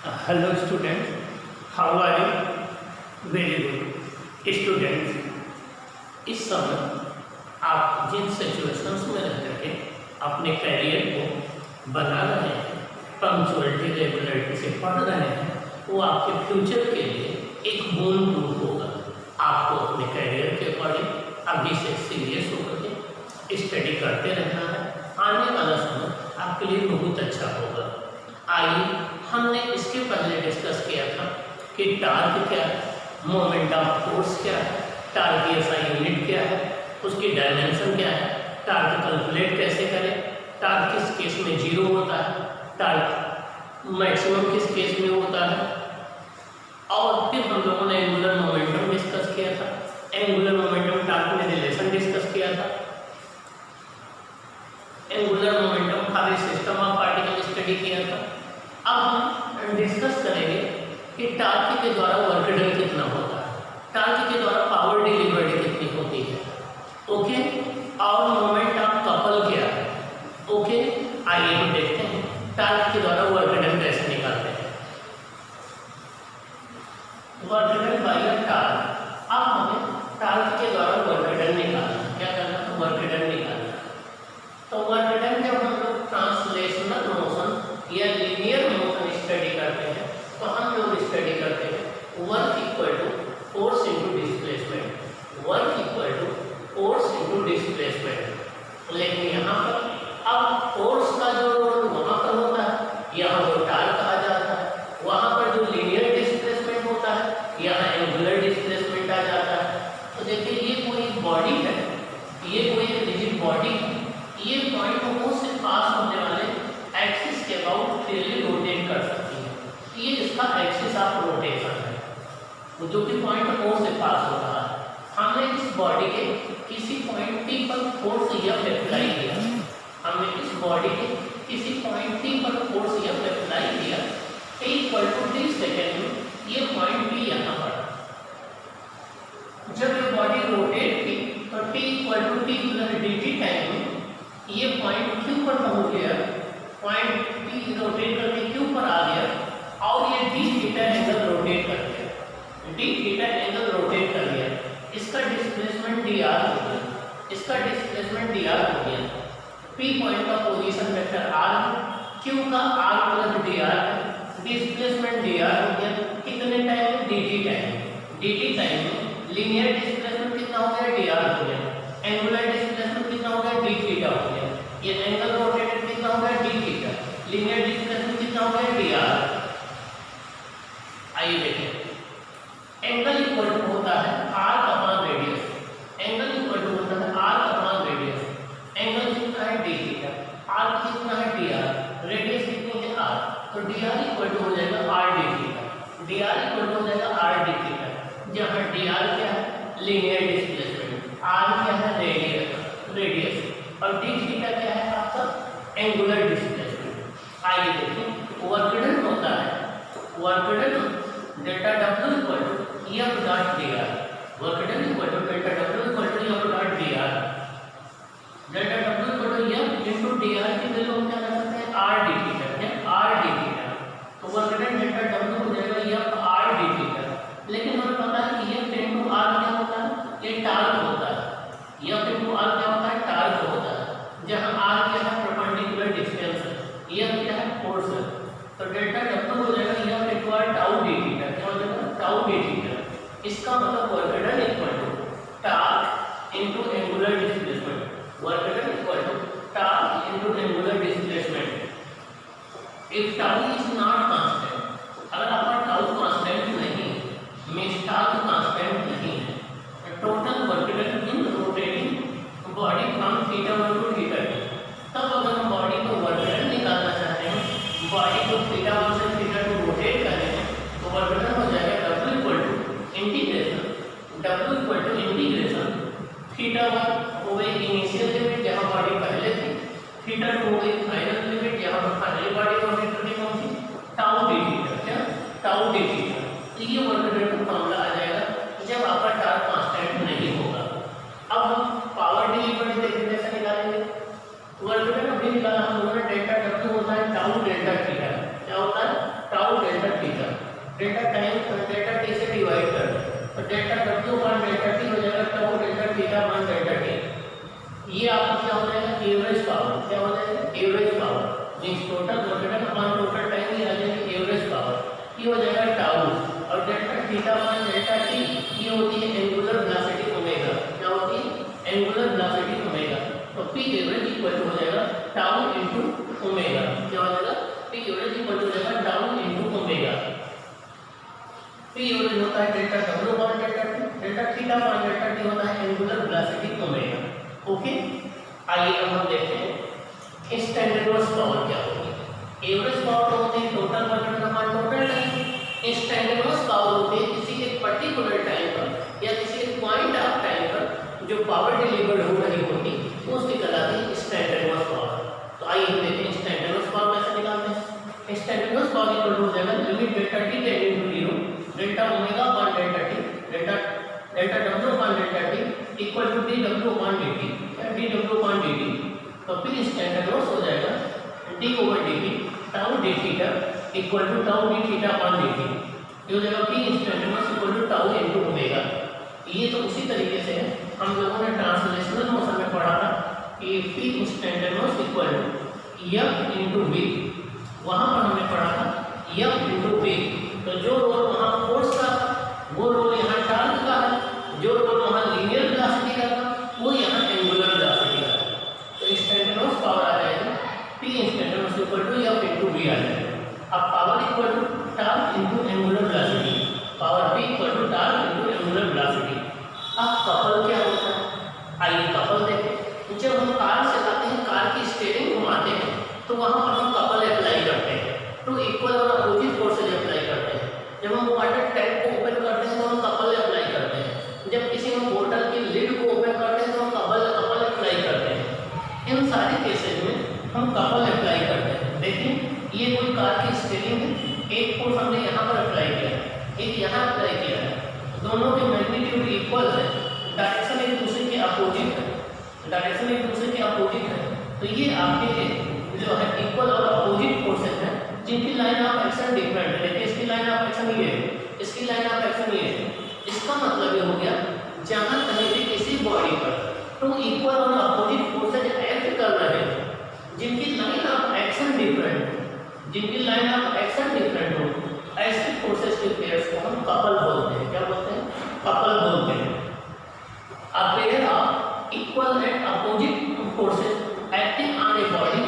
Hello students, how are you? Very good. Students, इस समय आप जिन सिचुएशंस में रह करके अपने करियर को बना रहे हैं, पंक्चुअलिटी रेगुलरिटी से पढ़ रहे हैं, वो आपके फ्यूचर के लिए एक बोन प्रूफ होगा। आपको अपने करियर के अकॉर्डिंग अभी से सीरियस होकर के स्टडी करते रहना है। आने वाला समय आपके लिए बहुत अच्छा होगा। आइए, हमने इसके पहले डिस्कस किया था कि टार्क क्या है, मोमेंट ऑफ फोर्स क्या है, टार्क की एसआई यूनिट क्या है, उसकी डायमेंशन क्या है, टार्क कैलकुलेट कैसे करें, टार्क किस केस में 0 होता है, टार्क मैक्सिमम किस केस में होता है। और फिर हम लोगों ने एंगुलर मोमेंटम डिस्कस किया था। एंगुलर मोमेंटम टार्क में रिलेशन डिस्कस किया था। एंगुलर मोमेंटम खाली सिस्टम ऑफ पार्टिकल स्टडी किया था। अब हम डिस्कस करेंगे कि टार्क के द्वारा वर्क डन कितना होता है, टार्क के द्वारा पावर डिलीवर्ड कितनी होती है। ओके, और मोमेंट ऑफ कपल क्या है। ओके, आइए हम देखते हैं टार्क के द्वारा वर्क डन कैसे निकालते हैं। Work done by a torque. अब हमें टार्क के द्वारा वर्क डन निकालना है। क्या करना है? वर्क डन निकालना है। तो वर्क डन जब हम लोग ट्रांसलेशनल मोशन या लीनियर मोशन स्टडी करते हैं तो हम लोग स्टडी करते हैं work equal to force into displacement, work equal to force into displacement. लेकिन यहाँ पर अब फोर्स का जो रोल वहाँ पर होता है, यहाँ जो टार्क कहा जाता है, वहाँ पर जो लीनियर डिस्प्लेसमेंट होता है, यहाँ एंगुलर डिस्प्लेसमेंट आ जाता है। तो देखिए, ये कोई बॉडी है, ये कोई रिजिड बॉडी है, ये पॉइंट O से पास होने वाले एक्सिस के अबाउट फ्रीली रोटेट कर सकती है। ये इसका एक्सिस ऑफ रोटेशन है, जो कि पॉइंट O से पास हो रहा है। हमने इस बॉडी के किसी पॉइंट P पर फोर्स या अप्लाई किया, हमने इस बॉडी के किसी पॉइंट P पर फोर्स या अप्लाई किया, T equal to t second में ये पॉइंट P यहाँ पर। जब ये बॉडी रोटेट की तो T equal to t plus dt time में ये पॉइंट Q पर पहुंच गया, पॉइंट P रोटेट करके Q पर आ गया और ये d थीटा एंगल रोटेट कर दिया, d थीटा एंगल रोटेट कर दिया। इसका डिस्प्लेसमेंट dr हो गया, इसका डिस्प्लेसमेंट dr हो गया। P पॉइंट का पोजीशन वेक्टर r, Q का r प्लस dr है, डिस्प्लेसमेंट dr हो गया। कितने टाइम में? dt टाइम में। dt टाइम में लीनियर डिस्प्लेसमेंट कितना हो गया? dr हो गया। एंगुलर डिस्प्लेसमेंट कितना हो गया? d थीटा हो गया। ये एंगल रोटेटेड कितना हो गया? d theta. लीनियर डिस्प्लेसमेंट कितना हो गया? dr। आइए देखें, एंगल इक्वल टू होता है r upon radius, angle equal to होता है r अपॉन रेडियस। एंगल कितना है? d theta. r कितना है? dr। रेडियस कितनी है? r। तो dr इक्वल टू हो जाएगा r d theta, dr equal to हो जाएगा r d थीटा, जहां dr क्या है? लीनियर डिस्प्लेसमेंट, r क्या है? रेडियस, और d थीटा क्या है? आपका एंगुलर डिस्प्लेसमेंट। आइए देखिए, वर्क डन होता है, work done delta w equal to f dot dr, work done equal to delta w equal to f dot dr। Delta w equal to f into dr की value हम क्या कर सकते हैं? r d थीटा है, r d theta. तो work done delta w हो जाएगा f r d थीटा। लेकिन हमें पता है कि f इनटू r क्या होता है? ये टार्क होता है। f इनटू r क्या होता है? टार्क होता है, जहां r क्या है? परपेंडिकुलर डिस्टेंस है, f क्या है? फोर्स है। तो डेल्टा w हो जाएगा f into r tau d theta. क्या हो जाएगा? Tau d theta. इसका मतलब work done equal to torque into angular displacement, work done equal to torque into angular displacement. If tau is not constant, अगर आपका tau constant नहीं, means torque constant नहीं है, total work done in rotating body from theta 1 to theta 2, तब अगर हम body को work done निकालना चाहते हैं, बॉडी को थीटा 1 से थीटा 2 रोटेट करते हैं, तो वर्क डन हो जाएगा w equal to integration theta 1 हो गई इनिशियल लिमिट जहां बॉडी पहले थी, थीटा 2 हो गई फाइनल लिमिट जहां पर फाइनल बॉडी रोटेट करने पहुंची, टाउ d थीटा। क्या? Tau d theta. तो ये वर्क डन का फॉर्मूला आ जाएगा जब आपका टार्क कांस्टेंट नहीं होगा। अब हम पावर डिलीवर्ड कैसे निकालेंगे? वर्क डन अभी निकाला हम लोगों ने, डेल्टा w होता है टाउ डेल्टा थीटा। क्या होता है? Tau delta means total work done upon total time ये आ जाएगी एवरेज पावर, ये हो जाएगा टाउ, और delta theta upon delta T ये होती है एंगुलर वेलोसिटी ओमेगा। क्या होती है? Angular velocity omega. तो पी एवरेज इक्वल हो जाएगा टाउ इनटू ओमेगा। क्या हो जाएगा? पी एवरेज इक्वल हो जाएगा tau into omega. P average होता है delta W upon delta T, delta theta upon delta T होता है एंगुलर वेलोसिटी ओमेगा। ओके, आइए अब हम देखते हैं इंस्टैंटेनियस पावर क्या होगी। एवरेज पावर होती है total work done upon total time. Instantaneous power होती है किसी एक पर्टिकुलर टाइम पर या किसी एक पॉइंट ऑफ टाइम पर जो पावर डिलीवर्ड हो रही होती है उसकी कहलाती है इंस्टैंटेनियस पावर। तो आइए हम देखते हैं इंस्टैंटेनियस पावर कैसे निकालते हैं। इंस्टैंटेनियस पावर इक्वल हो जाएगा limit delta T tending to 0 delta omega upon delta T delta W upon delta T equal to D W upon D T या D W upon D T. तो फिर instantaneous हो जाएगा D over D T tau D theta equal to tau D theta upon D T. ये हो जाएगा P instantaneous equal to tau into omega. ये तो उसी तरीके से है हम लोगों ने ट्रांसलेशनल मोशन में पढ़ा था कि P instantaneous equal to F into V. वहां पर हमने पढ़ा था एफ इनटू वी। तो जो रोल वहां फोर्स का वो रोल यहाँ टार्क का है, जो रोल वहां लीनियर वेलोसिटी का था वो यहाँ एंगुलर वेलोसिटी का है। तो इंस्टैंटेनियस पावर आ जाएगा P instantaneous equal to F into v आ जाएगा। अब power equal to torque into angular velocity, power p equal to torque into angular velocity. अब कपल क्या होता है? आइए कपल देखें। जब हम कार चलाते हैं, कार की स्टीयरिंग घुमाते हैं तो वहां पर हम कपल अप्लाई करते हैं, टू इक्वल और अपोजिट फोर्सेज अप्लाई करते हैं। जब हम वाटर टैंक को ओपन करते हैं तो हम कपल अप्लाई करते हैं। जब किसी हम बोतल की लिड को ओपन करते हैं तो हम कपल अप्लाई करते हैं। इन सारे केसेज में हम कपल अप्लाई करते हैं। देखिए ये कोई कार की स्टीयरिंग है, एक फोर्स हमने यहाँ पर अप्लाई किया है, एक यहाँ अप्लाई किया है, दोनों के मैग्नीट्यूड इक्वल है, डायरेक्शन एक दूसरे के अपोजिट है, डायरेक्शन एक दूसरे के अपोजिट है। तो ये आपके जो है इक्वल और अपोजिट फोर्सेज हैं जिनकी लाइन ऑफ एक्शन डिफरेंट है। देखिए इसकी लाइन ऑफ एक्शन ये है, इसकी लाइन ऑफ एक्शन ये है। इसका मतलब ये हो गया जहाँ कहीं भी किसी बॉडी पर टू इक्वल और अपोजिट फोर्सेज एक्ट कर रहे हैं जिनकी लाइन ऑफ एक्शन डिफरेंट हो, जिनकी लाइन ऑफ एक्शन डिफरेंट हो, ऐसे फोर्सेज के पेयर्स को हम कपल बोलते हैं। क्या बोलते हैं? कपल बोलते हैं। A pair of equal and opposite forces acting on a body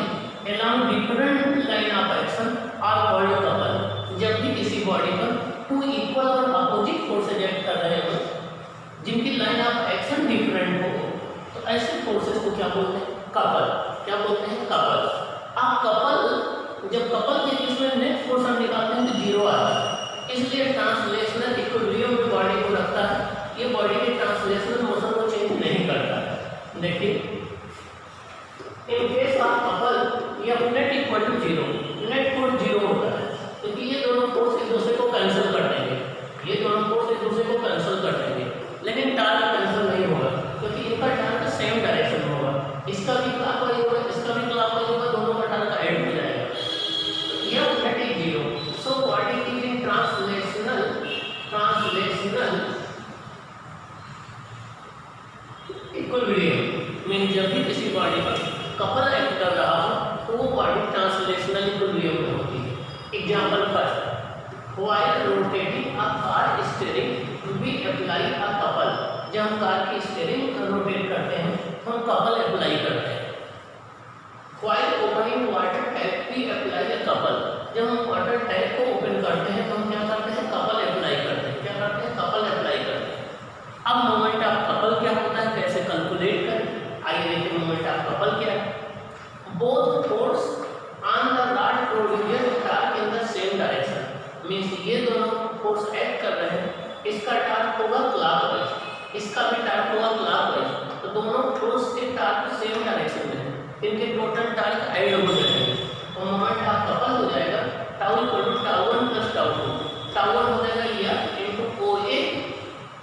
along different line of action are called couple। जब भी किसी बॉडी पर टू इक्वल और अपोजिट फोर्सेज एक्ट कर रहे हो जिनकी लाइन ऑफ एक्शन डिफरेंट हो तो ऐसे फोर्सेज को क्या बोलते हैं? कपल। क्या बोलते हैं? कपल। अब कपल, जब कपल के केस में नेट फोर्स हम निकालते हैं तो जीरो आता है, इसलिए ट्रांसलेशनल इक्विलिब्रियम में बॉडी को रखता है। ये बॉडी के ट्रांसलेशनल मोशन को चेंज नहीं करता है। देखिए इन केस ऑफ कपल ये net equal to zero, net force zero होता है क्योंकि ये दोनों फोर्स एक दूसरे को कैंसिल कर देंगे, ये दोनों फोर्स एक दूसरे को कैंसिल कर देंगे। लेकिन टार्क कैंसिल नहीं होगा क्योंकि इनका टार्क सेम डायरेक्शन होगा, इसका भी क्लॉकवाइज होगा, इसका भी क्लॉकवाइज होगा, दोनों का टार्क ऐड हो जाएगा। तो ये net is zero. So body is in translational equilibrium mean जब भी किसी बॉडी पर कपल एक्ट कर रहा हो तो वो बॉडी ट्रांसलेशनल इक्विलिब्रियम में होती है। Example first, while rotating a car steering we apply a couple. जब हम कार की स्टीयरिंग रोटेट करते हैं तो हम कपल अप्लाई करते हैं। While opening water tap we apply a couple. जब हम वाटर टैप को ओपन करते हैं तो हम क्या करते हैं? कपल अप्लाई करते हैं। क्या करते हैं? कपल अप्लाई करते हैं। अब मोमेंट ऑफ कपल क्या होता है, कैसे कैलकुलेट करें? आइए देखिए मोमेंट ऑफ कपल क्या है। Both force on the rod produce torque in the same direction. Means ये दोनों फोर्स एक्ट कर रहे हैं, इसका टार्क होगा क्लॉकवाइज, इसका भी टार्क होगा क्लॉकवाइज। तो दोनों फोर्स के टार्क सेम डायरेक्शन में है, इनके टोटल टार्क ऐड हो जाएंगे। तो मोमेंट ऑफ कपल हो जाएगा tau equal to tau 1 plus tau 2। Tau 1 हो जाएगा F into OA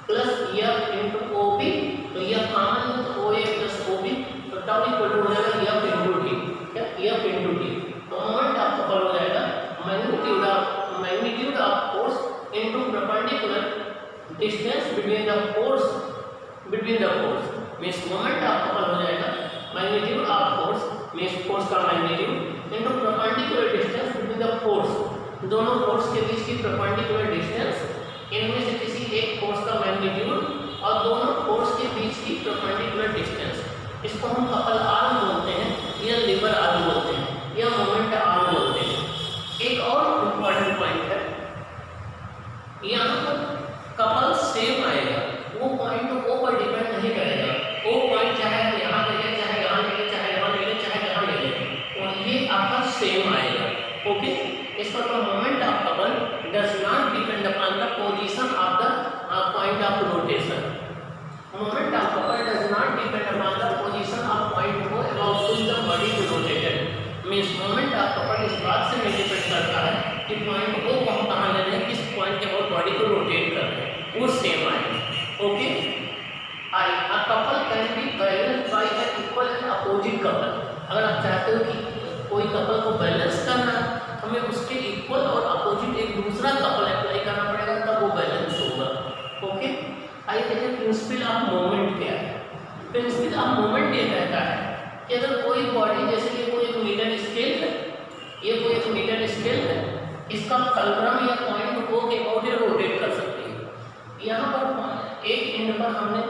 plus F into OB। तो यह कॉमन है तो OA प्लस OB, तो टाउ इक्वल टू हो जाएगा F इनटू T। क्या? F into T। तो मोमेंट ऑफ कपल हो जाएगा magnitude of force into perpendicular distance between the force means moment of couple हो जाएगा magnitude of force means force का मैग्नीट्यूड इनटू दोनों फोर्स के बीच की परपेंडिकुलर डिस्टेंस, इनमें से किसी एक फोर्स का मैग्नीट्यूड और दोनों फोर्स के बीच की परपेंडिकुलर डिस्टेंस, इसको हम कपल आर्म बोलते हैं या लीवर आर्म बोलते हैं या मोमेंट आर्म बोलते हैं। एक और इम्पॉर्टेंट पॉइंट है, यहाँ पर कपल सेम आएगा, वो पॉइंट ओ पर डिपेंड नहीं करेगा। वो पॉइंट चाहे यहाँ ले लें, चाहे यहाँ ले लें, चाहे यहाँ ले लें, चाहे यहाँ ले लें, और ये आपका सेम आएगा। ओके, इसका तो moment of couple does not depend upon the position of the point of rotation. Moment of couple does not depend upon the position of point O about which the body is rotated. Means moment of couple इस बात से नहीं depend करता है कि point O को हम कहाँ ले रहे हैं, किस पॉइंट के अबाउट बॉडी को रोटेट कर रहे हैं, वो सेम आएगा। Okay, a couple can be balanced by an equal and opposite couple। अगर आप चाहते हो कि कोई कपल को बैलेंस करना, हमें उसके इक्वल और अपोजिट एक दूसरा कपल अप्लाई करना पड़ेगा, तब वो बैलेंस होगा। ओके, आइए देखें प्रिंसिपल ऑफ मोमेंट क्या है। प्रिंसिपल ऑफ मोमेंट ये कहता है कि अगर कोई बॉडी, जैसे कि कोई एक मीटर स्केल है, ये कोई एक मीटर स्केल है, इसका फलक्रम या पॉइंट O के अबाउट रोटेट कर सकती है। यहाँ पर एक एंड पर हमने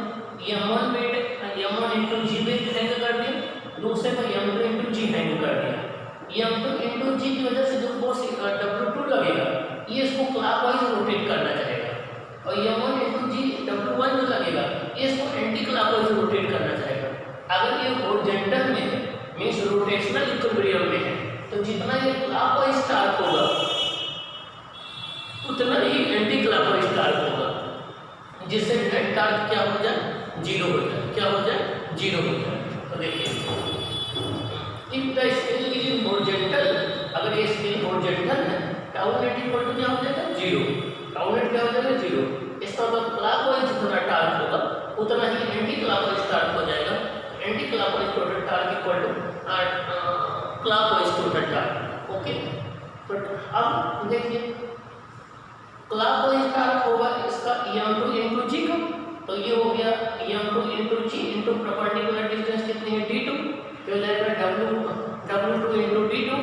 m1 वेट m1 इंटू जी वेट हैंग कर दिया, दूसरे पर m2 इंटू जी हैंग कर दिया। m2 इंटू जी की वजह से जो फोर्स W2 लगेगा, ये इसको क्लॉकवाइज रोटेट करना चाहेगा, और m1 इंटू जी W1 जो लगेगा, ये इसको एंटी क्लॉकवाइज रोटेट करना चाहेगा। अगर ये हॉरिजॉन्टल में है, मींस रोटेशनल इक्विलिब्रियम में है, तो जितना ये क्लॉकवाइज टार्क होगा उतना ही एंटी क्लॉकवाइज टार्क होगा, जिससे नेट टार्क क्या हो जाए, जीरो हो जाए। क्या हो जाए, जीरो हो जाए। तो देखिए, if the scale is horizontal, अगर ये स्केल हॉरिजॉन्टल है, टाउ नेट इक्वल टू क्या हो जाएगा, जीरो। टाउ नेट क्या हो जाएगा, जीरो। इसका मतलब क्लॉकवाइज जितना टार्क होगा उतना ही एंटी क्लॉकवाइज टार्क हो जाएगा। Anti clockwise total torque equal to clockwise total torque. Okay, तो अब देखिए क्लॉकवाइज टार्क होगा इसका m2 इंटू जी का, तो ये हो गया m2 इंटू जी इंटू परपेंडिकुलर डिस्टेंस कितनी है, d2, तो जाएगा w2 इंटू d2।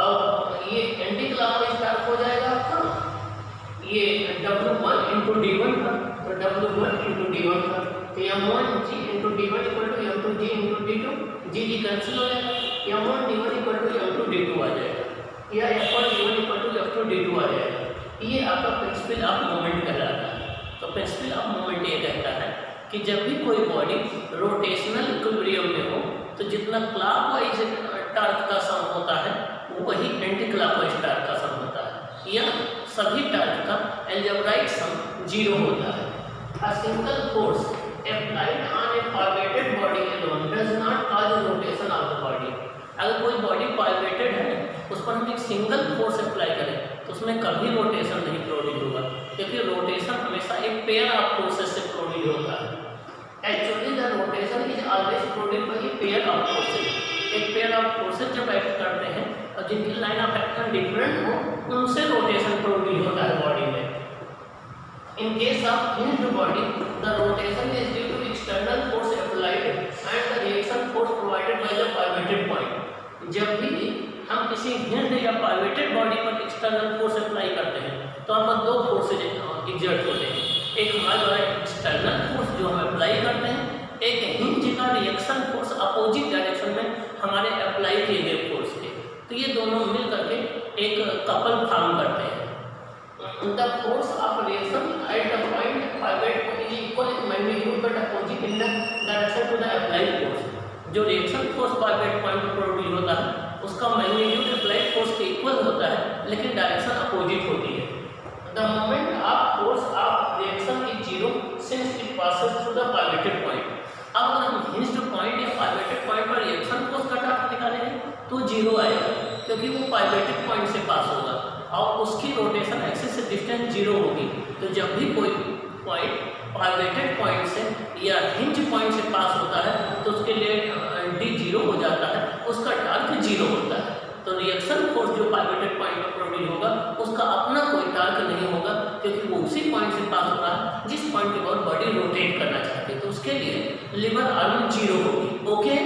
अब ये एंटी क्लॉकवाइज टार्क हो जाएगा आपका ये w1 इंटू d1 का, तो w1 इंटू d1 का, तो m1 g into d1 equal to m2 g into d2, g cancel हो जाएगा, m1 d1 equal to m2 d2 आ जाएगा, या f1 d1 equal to f2 d2 आ जाएगा। ये आपका प्रिंसिपल ऑफ मोमेंट कहलाता है। तो प्रिंसिपल ऑफ मोमेंट ये कहता है कि जब भी कोई बॉडी रोटेशनल इक्विलिब्रियम में हो, तो जितना क्लॉकवाइज टार्क का सम होता है वही एंटी क्लॉकवाइज टार्क का सम होता है, या सभी टार्क का अलजेब्राइक सम जीरो होता है। A single force applied on a pivoted body alone does not cause rotation of the body. अगर कोई बॉडी पाइवेटेड है, उस पर हम एक सिंगल फोर्स अप्लाई करें तो उसमें कभी रोटेशन नहीं प्रोड्यूस होगा, क्योंकि रोटेशन हमेशा एक पेयर ऑफ फोर्सेस से प्रोड्यूस होता है। Actually the rotation is always produce by a pair of forces. एक पेयर ऑफ फोर्सेस जब एक्ट करते हैं और जिनकी लाइन ऑफ एक्शन डिफरेंट हो, उनसे रोटेशन प्रोड्यूस होता है बॉडी में। In case of hinged body the rotation is due to external force applied and the reaction force provided by the pivoted point. जब भी हम किसी हिंज्ड या पाइवेटेड बॉडी पर एक्सटर्नल फोर्स अप्लाई करते हैं तो हम पर दो फोर्सेज एग्जर्ट होते हैं। एक हमारे द्वारा एक्सटर्नल फोर्स जो हम अप्लाई करते हैं, एक हिंज का रिएक्शन फोर्स अपोजिट डायरेक्शन में हमारे अप्लाई किए गए फोर्स के। तो ये दोनों मिल करके एक कपल फॉर्म करते हैं। The force of reaction at the point pivot is equal in magnitude but opposite in the direction to the applied force. जो रिएक्शन फोर्स पाइवेट पॉइंट पर प्रोड्यूस होता है उसका मैग्नीट्यूड अप्लाइड फोर्स के equal होता है, लेकिन डायरेक्शन अपोजिट होती है। The moment of force of reaction is zero since it passes through the pivoted point. अब अगर हम हिंज्ड पॉइंट या पाइवेटेड पॉइंट पर रिएक्शन फोर्स का टार्क निकालेंगे तो जीरो आएगा, क्योंकि वो पाइवेटेड पॉइंट से पास होगा और उसकी रोटेशन एक्सिस से डिस्टेंस जीरो होगी। तो जब भी कोई पॉइंट पाइवेटेड पॉइंट से या हिंज पॉइंट से पास होता है तो उसके लिए डी जीरो हो जाता है, उसका टार्क जीरो होता है। तो रिएक्शन फोर्स जो पाइवेटेड पॉइंट पर प्रोड्यूस होगा उसका अपना कोई टार्क नहीं होगा, क्योंकि वो उसी पॉइंट से पास होगा जिस पॉइंट के बाद बॉडी रोटेट करना चाहती है। तो उसके लिए लीवर आर्म जीरो होगी। ओके।